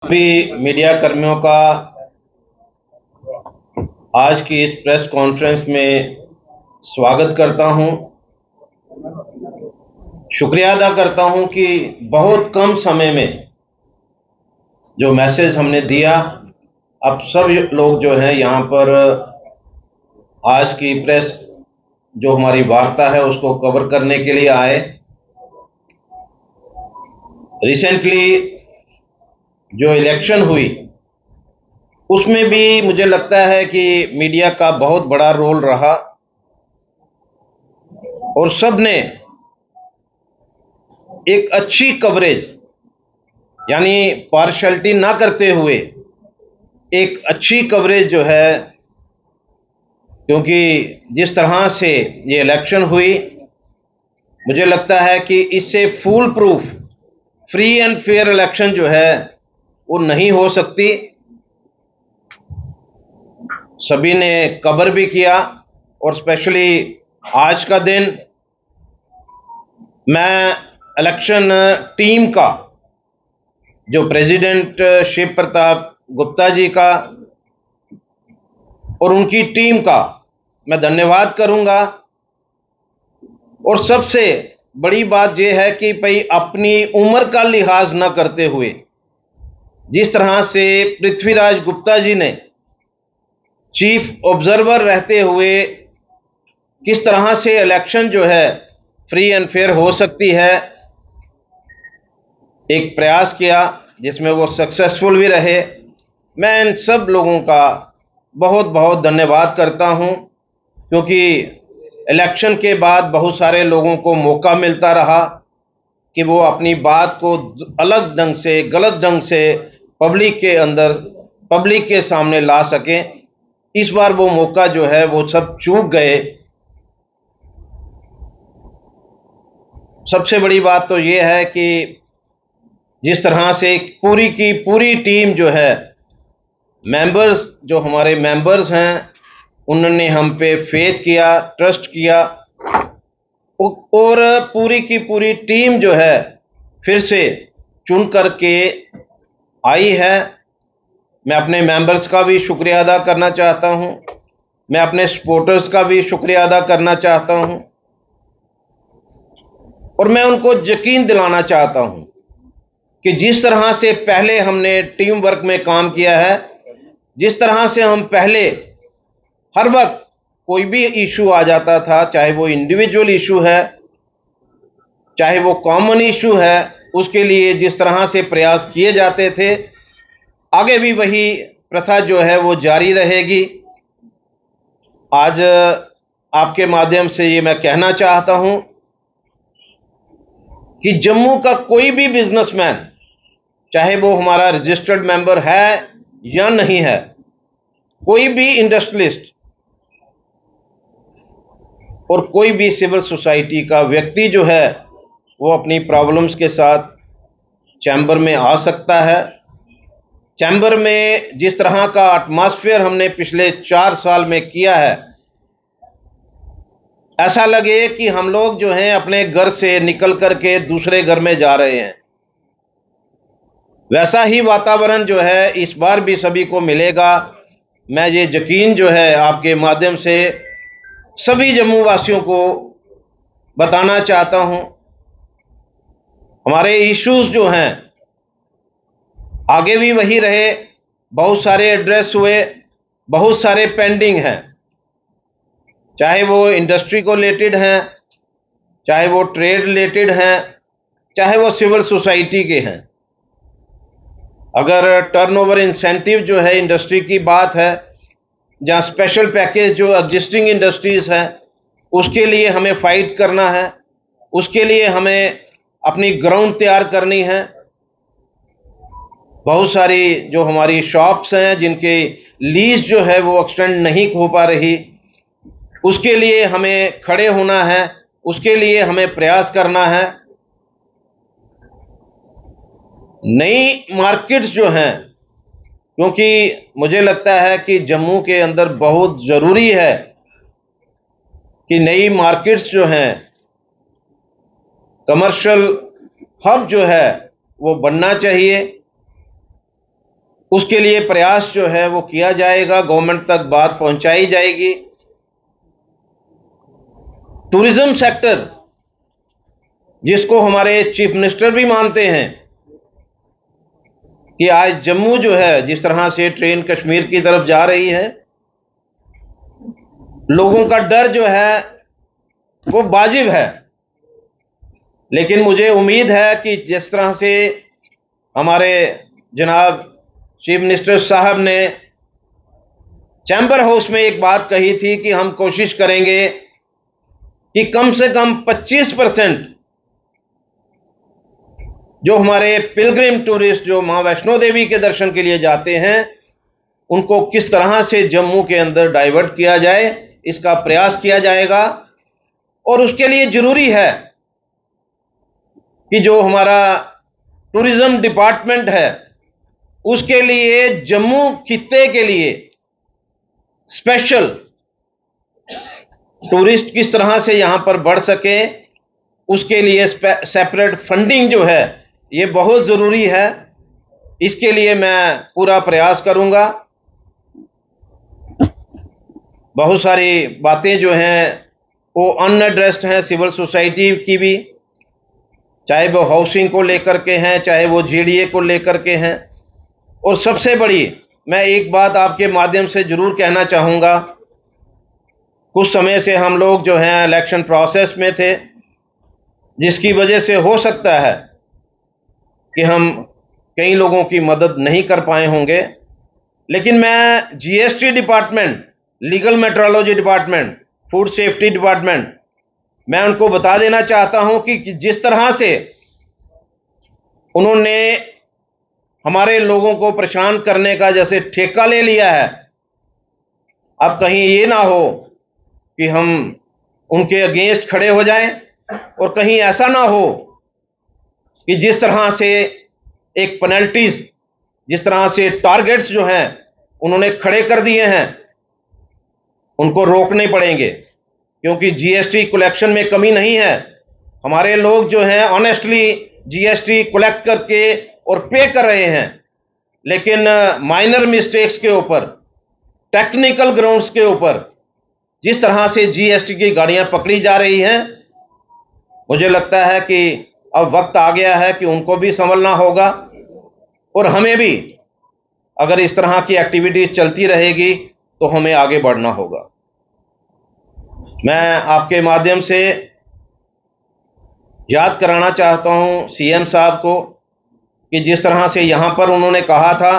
सभी मीडिया कर्मियों का आज की इस प्रेस कॉन्फ्रेंस में स्वागत करता हूं। शुक्रिया अदा करता हूं कि बहुत कम समय में जो मैसेज हमने दिया, अब सब लोग जो हैं यहाँ पर आज की प्रेस जो हमारी वार्ता है उसको कवर करने के लिए आए। रिसेंटली जो इलेक्शन हुई उसमें भी मुझे लगता है कि मीडिया का बहुत बड़ा रोल रहा और सब ने एक अच्छी कवरेज यानी पार्शलिटी ना करते हुए एक अच्छी कवरेज जो है, क्योंकि जिस तरह से ये इलेक्शन हुई मुझे लगता है कि इससे full proof free and fair election जो है वो नहीं हो सकती। सभी ने कवर भी किया और स्पेशली आज का दिन मैं इलेक्शन टीम का, जो प्रेसिडेंट शिव प्रताप गुप्ता जी का और उनकी टीम का मैं धन्यवाद करूंगा। और सबसे बड़ी बात यह है कि भाई अपनी उम्र का लिहाज न करते हुए जिस तरह से पृथ्वीराज गुप्ता जी ने चीफ ऑब्जर्वर रहते हुए किस तरह से इलेक्शन जो है फ्री एंड फेयर हो सकती है, एक प्रयास किया जिसमें वो सक्सेसफुल भी रहे। मैं इन सब लोगों का बहुत बहुत धन्यवाद करता हूं, क्योंकि इलेक्शन के बाद बहुत सारे लोगों को मौका मिलता रहा कि वो अपनी बात को अलग ढंग से, गलत ढंग से पब्लिक के सामने ला सकें। इस बार वो मौका जो है वो सब चूक गए। सबसे बड़ी बात तो ये है कि जिस तरह से पूरी की पूरी टीम जो है, मेंबर्स जो हमारे मेंबर्स हैं, उन्होंने हम पे फेथ किया, ट्रस्ट किया और पूरी की पूरी टीम जो है फिर से चुन करके आई है। मैं अपने मेंबर्स का भी शुक्रिया अदा करना चाहता हूं, मैं अपने सपोर्टर्स का भी शुक्रिया अदा करना चाहता हूं और मैं उनको यकीन दिलाना चाहता हूं कि जिस तरह से पहले हमने टीम वर्क में काम किया है, जिस तरह से हम पहले हर वक्त कोई भी इशू आ जाता था, चाहे वो इंडिविजुअल इशू है चाहे वो कॉमन इशू है, उसके लिए जिस तरह से प्रयास किए जाते थे, आगे भी वही प्रथा जो है वो जारी रहेगी। आज आपके माध्यम से ये मैं कहना चाहता हूं कि जम्मू का कोई भी बिजनेसमैन, चाहे वो हमारा रजिस्टर्ड मेंबर है या नहीं है, कोई भी इंडस्ट्रियलिस्ट और कोई भी सिविल सोसाइटी का व्यक्ति जो है वो अपनी प्रॉब्लम्स के साथ चैम्बर में आ सकता है। चैम्बर में जिस तरह का एटमॉस्फेयर हमने पिछले 4 साल में किया है, ऐसा लगे कि हम लोग जो हैं अपने घर से निकल करके दूसरे घर में जा रहे हैं, वैसा ही वातावरण जो है इस बार भी सभी को मिलेगा। मैं ये यकीन जो है आपके माध्यम से सभी जम्मू वासियों को बताना चाहता हूं। हमारे इश्यूज जो हैं आगे भी वही रहे, बहुत सारे एड्रेस हुए, बहुत सारे पेंडिंग हैं, चाहे वो इंडस्ट्री को रिलेटेड हैं, चाहे वो ट्रेड रिलेटेड हैं, चाहे वो सिविल सोसाइटी के हैं। अगर टर्नओवर इंसेंटिव जो है इंडस्ट्री की बात है, जहां स्पेशल पैकेज जो एग्जिस्टिंग इंडस्ट्रीज हैं उसके लिए हमें फाइट करना है, उसके लिए हमें अपनी ग्राउंड तैयार करनी है। बहुत सारी जो हमारी शॉप्स हैं जिनके लीज जो है वो एक्सटेंड नहीं हो पा रही, उसके लिए हमें खड़े होना है, उसके लिए हमें प्रयास करना है। नई मार्केट्स जो हैं, क्योंकि मुझे लगता है कि जम्मू के अंदर बहुत ज़रूरी है कि नई मार्केट्स जो हैं, कमर्शियल हब जो है वो बनना चाहिए। उसके लिए प्रयास जो है वो किया जाएगा, गवर्नमेंट तक बात पहुंचाई जाएगी। टूरिज्म सेक्टर, जिसको हमारे चीफ मिनिस्टर भी मानते हैं कि आज जम्मू जो है जिस तरह से ट्रेन कश्मीर की तरफ जा रही है, लोगों का डर जो है वो वाजिब है, लेकिन मुझे उम्मीद है कि जिस तरह से हमारे जनाब चीफ मिनिस्टर साहब ने चैम्बर हाउस में एक बात कही थी कि हम कोशिश करेंगे कि कम से कम 25% जो हमारे पिलग्रिम टूरिस्ट जो मां वैष्णो देवी के दर्शन के लिए जाते हैं, उनको किस तरह से जम्मू के अंदर डाइवर्ट किया जाए, इसका प्रयास किया जाएगा। और उसके लिए जरूरी है कि जो हमारा टूरिज्म डिपार्टमेंट है, उसके लिए जम्मू खित्ते के लिए स्पेशल टूरिस्ट किस तरह से यहां पर बढ़ सके, उसके लिए सेपरेट फंडिंग जो है ये बहुत जरूरी है। इसके लिए मैं पूरा प्रयास करूंगा। बहुत सारी बातें जो हैं वो अनएड्रेस्ड हैं सिविल सोसाइटी की भी, चाहे वो हाउसिंग को लेकर के हैं, चाहे वो जीडीए को लेकर के हैं। और सबसे बड़ी मैं एक बात आपके माध्यम से जरूर कहना चाहूँगा, कुछ समय से हम लोग जो हैं इलेक्शन प्रोसेस में थे, जिसकी वजह से हो सकता है कि हम कई लोगों की मदद नहीं कर पाए होंगे, लेकिन मैं GST department, legal metrology department, food safety department, मैं उनको बता देना चाहता हूं कि जिस तरह से उन्होंने हमारे लोगों को परेशान करने का जैसे ठेका ले लिया है, अब कहीं ये ना हो कि हम उनके अगेंस्ट खड़े हो जाएं, और कहीं ऐसा ना हो कि जिस तरह से एक पेनल्टीज, जिस तरह से टारगेट्स जो हैं उन्होंने खड़े कर दिए हैं, उनको रोकने पड़ेंगे। क्योंकि जीएसटी कलेक्शन में कमी नहीं है, हमारे लोग जो हैं ऑनेस्टली जीएसटी कलेक्ट करके और पे कर रहे हैं, लेकिन माइनर मिस्टेक्स के ऊपर, टेक्निकल ग्राउंड्स के ऊपर जिस तरह से जीएसटी की गाड़ियां पकड़ी जा रही हैं, मुझे लगता है कि अब वक्त आ गया है कि उनको भी संभलना होगा, और हमें भी अगर इस तरह की एक्टिविटीज चलती रहेगी तो हमें आगे बढ़ना होगा। मैं आपके माध्यम से याद कराना चाहता हूं सीएम साहब को कि जिस तरह से यहां पर उन्होंने कहा था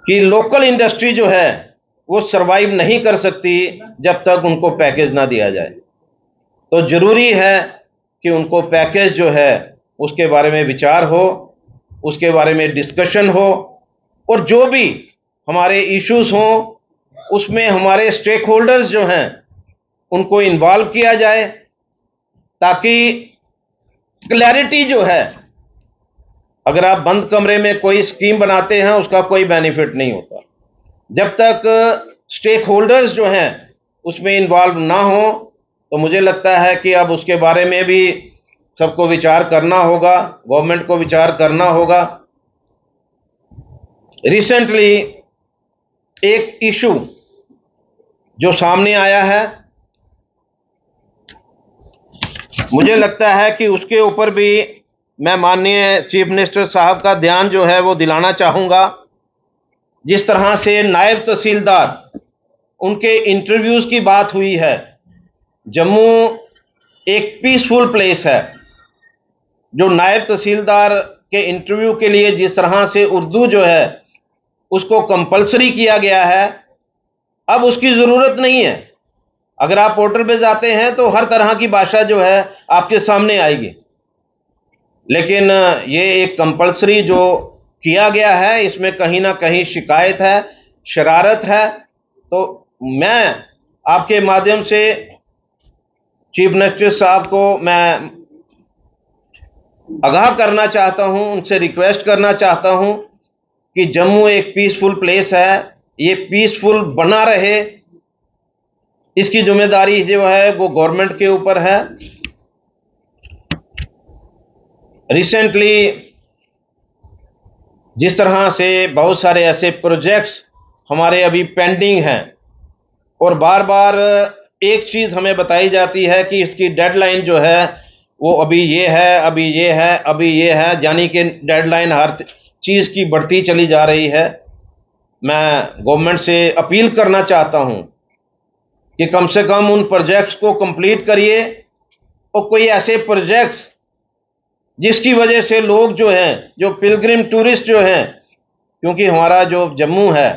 कि लोकल इंडस्ट्री जो है वो सरवाइव नहीं कर सकती जब तक उनको पैकेज ना दिया जाए, तो जरूरी है कि उनको पैकेज जो है उसके बारे में विचार हो, उसके बारे में डिस्कशन हो, और जो भी हमारे इश्यूज हों उसमें हमारे स्टेक होल्डर्स जो हैं उनको इन्वॉल्व किया जाए, ताकि क्लैरिटी जो है, अगर आप बंद कमरे में कोई स्कीम बनाते हैं उसका कोई बेनिफिट नहीं होता। जब तक स्टेक होल्डर्स जो हैं उसमें इन्वॉल्व ना हो, तो मुझे लगता है कि अब उसके बारे में भी सबको विचार करना होगा, गवर्नमेंट को विचार करना होगा। रिसेंटली एक इशू जो सामने आया है, मुझे लगता है कि उसके ऊपर भी मैं माननीय चीफ मिनिस्टर साहब का ध्यान जो है वो दिलाना चाहूँगा। जिस तरह से नायब तहसीलदार, उनके इंटरव्यूज़ की बात हुई है, जम्मू एक पीसफुल प्लेस है। जो नायब तहसीलदार के इंटरव्यू के लिए जिस तरह से उर्दू जो है उसको कंपलसरी किया गया है, अब उसकी ज़रूरत नहीं है। अगर आप पोर्टल पे जाते हैं तो हर तरह की भाषा जो है आपके सामने आएगी, लेकिन ये एक कंपलसरी जो किया गया है, इसमें कहीं ना कहीं शिकायत है, शरारत है। तो मैं आपके माध्यम से चीफ मिनिस्टर साहब को मैं आगाह करना चाहता हूं, उनसे रिक्वेस्ट करना चाहता हूं कि जम्मू एक पीसफुल प्लेस है, ये पीसफुल बना रहे, इसकी जिम्मेदारी जो है वो गवर्नमेंट के ऊपर है। रिसेंटली जिस तरह से बहुत सारे ऐसे प्रोजेक्ट्स हमारे अभी पेंडिंग हैं और बार बार एक चीज़ हमें बताई जाती है कि इसकी डेडलाइन जो है वो अभी ये है, अभी ये है, अभी ये है, यानी कि डेडलाइन हर चीज़ की बढ़ती चली जा रही है। मैं गवर्नमेंट से अपील करना चाहता हूं कि कम से कम उन प्रोजेक्ट्स को कंप्लीट करिए और कोई ऐसे प्रोजेक्ट्स जिसकी वजह से लोग जो हैं, जो पिलग्रिम टूरिस्ट जो हैं, क्योंकि हमारा जो जम्मू है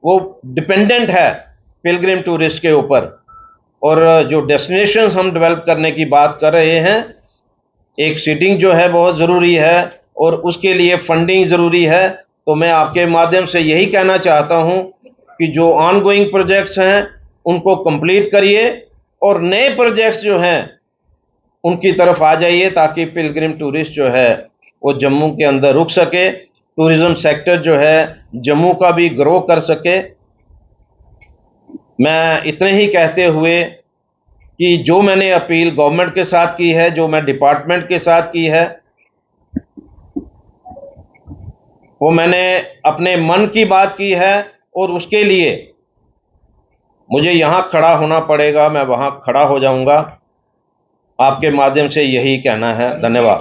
वो डिपेंडेंट है पिलग्रिम टूरिस्ट के ऊपर, और जो डेस्टिनेशंस हम डेवलप करने की बात कर रहे हैं, एक सीटिंग जो है बहुत ज़रूरी है और उसके लिए फंडिंग ज़रूरी है। तो मैं आपके माध्यम से यही कहना चाहता हूं कि जो ऑनगोइंग प्रोजेक्ट्स हैं उनको कंप्लीट करिए और नए प्रोजेक्ट्स जो हैं उनकी तरफ आ जाइए, ताकि पिलग्रिम टूरिस्ट जो है वो जम्मू के अंदर रुक सके, टूरिज़्म सेक्टर जो है जम्मू का भी ग्रो कर सके। मैं इतने ही कहते हुए कि जो मैंने अपील गवर्नमेंट के साथ की है, जो मैं डिपार्टमेंट के साथ की है, वो मैंने अपने मन की बात की है और उसके लिए मुझे यहाँ खड़ा होना पड़ेगा, मैं वहाँ खड़ा हो जाऊँगा। आपके माध्यम से यही कहना है। धन्यवाद।